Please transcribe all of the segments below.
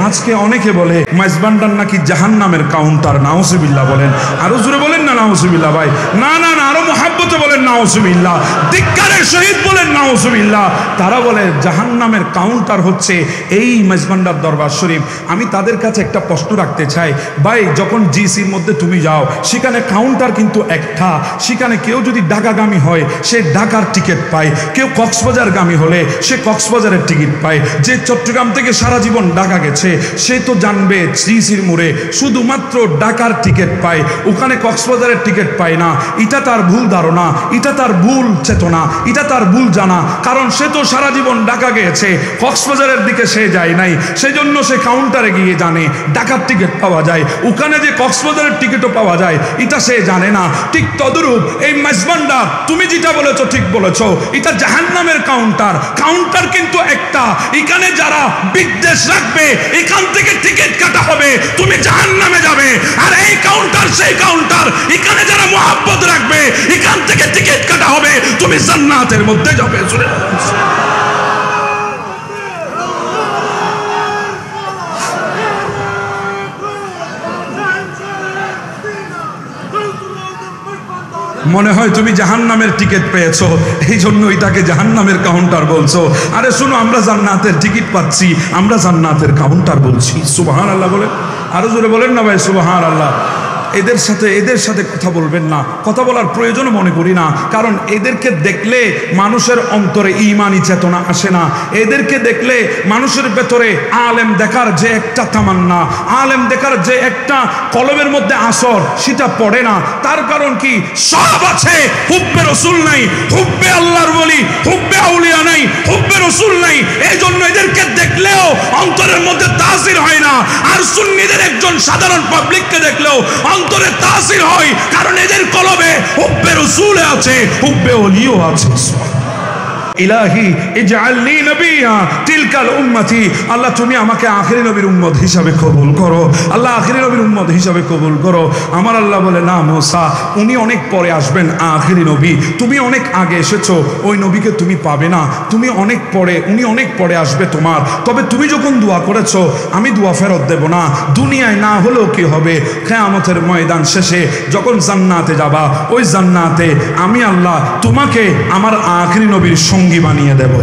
আজকে অনেকে বলে মেজবান্ডার নাকি জাহান্নামের কাউন্টার। নাউজুবিল্লাহ বলেন, আরো জোরে বলেন না নাউজুবিল্লাহ ভাই। না না না, আরো মুহাব্বতে বলেন নাউজুবিল্লাহ, ধিক্কারের সহিত বলেন নাউজুবিল্লাহ। তারা বলে জাহান্নামের কাউন্টার হচ্ছে এই মেজবান্ডার দরবার শরীফ। আমি তাদের কাছে একটা প্রশ্ন রাখতে চাই, ভাই যখন জিসির মধ্যে তুমি যাও সেখানে কাউন্টার কিন্তু একটা, সেখানে কেউ যদি ঢাকাগামী হয় সে ঢাকার টিকিট পায়, কেউ কক্সবাজারগামী হলে সে কক্সবাজারের টিকিট পায়, যে চট্টগ্রাম থেকে সারা জীবন ঢাকা গেছে সে তো জানবে জিসির মোড়ে শুধুমাত্র ঢাকার টিকিট পায়, ওখানে কক্সবাজারের টিকিট পায় না। এটা তার ভুল ধারণা, এটা তার ভুল চেতনা, এটা তার ভুল জানা, কারণ সে তো সারা জীবন ঢাকা গিয়েছে, কক্সবাজারের দিকে সে যায় নাই, সেজন্য সে কাউন্টারে গিয়ে জানে ঢাকার টিকিট পাওয়া যায়, ওখানে যে কক্সবাজারের টিকিটও পাওয়া যায় এটা সে জানে না। ঠিক তদরূপ এই মেজবান্ডার তুমি যেটা বলেছো ঠিক বলেছো, এটা জাহান্নামের কাউন্টার। কাউন্টার কিন্তু একটা, এখানে যারা বিদ্বেষ রাখবে এখান থেকে টিকিট কাটা হবে, তুমি জাহান্নামে যাবে। আর এই কাউন্টার সেই কাউন্টার, এখানে যারা মুহাব্বত রাখবে এখান থেকে টিকিট কাটা হবে, তুমি জান্নাতের মধ্যে যাবে। মনে হয় তুমি জাহান্নামের টিকিট পেয়েছো, এই জন্য এটাকে জাহান্নামের কাউন্টার বলছো। আরে শুনো, আমরা জান্নাতের টিকিট পাচ্ছি, আমরা জান্নাতের কাউন্টার বলছি। সুবহানাল্লাহ বলেন, আরো জোরে বলেন না ভাই সুবহানাল্লাহ। এদের সাথে কথা বলবেন না, কথা বলার প্রয়োজনও মনে করি না, কারণ এদেরকে দেখলে মানুষের অন্তরে ঈমানি চেতনা আসে না। এদেরকে দেখলে মানুষের ভেতরে আলেম দেখার যে একটা তামান্না, আলেম দেখার যে একটা কলমের মধ্যে আসর, সেটা পড়ে না। তার কারণ কি? সব আছে, হুব্বে রসুল নাই, হুব্বে আল্লাহর ওলি, হুব্বে আউলিয়া নাই, হুব্বে রসুল নাই। এই জন্য এদেরকে দেখলেও অন্তরের মধ্যে তাসির হয় না। আর সুন্নিদের একজন সাধারণ পাবলিককে দেখলেও অন্তরে তাসির হয়, কারণ এদের কলবে হুব্বে রাসূল আছে, হুব্বে ওলিও আছে। ইলাহি ইজআলনি নবিয়্যা তিলকাল উম্মতি। আল্লাহ তুমি আমাকে আখিরি নবীর উম্মত হিসাবে কবুল করো, আল্লাহ আখিরি নবীর উম্মত হিসাবে কবুল করো। আমার আল্লাহ বলে না মুসা, উনি অনেক পরে আসবেন আখিরি নবী, তুমি অনেক আগে এসেছো, ওই নবীকে তুমি পাবে না, তুমি অনেক পরে, উনি অনেক পরে আসবে তোমার। তবে তুমি যখন দোয়া করেছো আমি দোয়া ফেরত দেব না। দুনিয়ায় না হলেও কি হবে, কিয়ামতের ময়দান শেষে যখন জান্নাতে যাবা, ওই জান্নাতে আমি আল্লাহ তোমাকে আমার আখিরি নবীর সঙ্গী বানিয়ে দেব।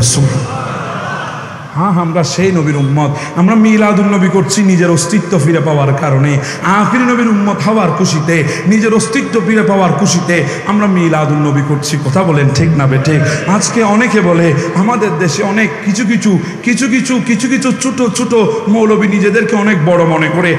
হ্যাঁ, আমরা সেই নবীর উম্মত। আমরা মিলাদুন নবী করছি নিজের অস্তিত্ব ফিরে পাওয়ার কারণে, আখিরি নবীর উম্মত হওয়ার খুশিতে, নিজের অস্তিত্ব ফিরে পাওয়ার খুশিতে আমরা মিলাদুন নবী করছি। কথা বলেন ঠিক না বেঠিক? আজকে অনেকে বলে আমাদের দেশে অনেক কিছু ছোট ছোট মৌলবী নিজেদেরকে অনেক বড় মনে করে।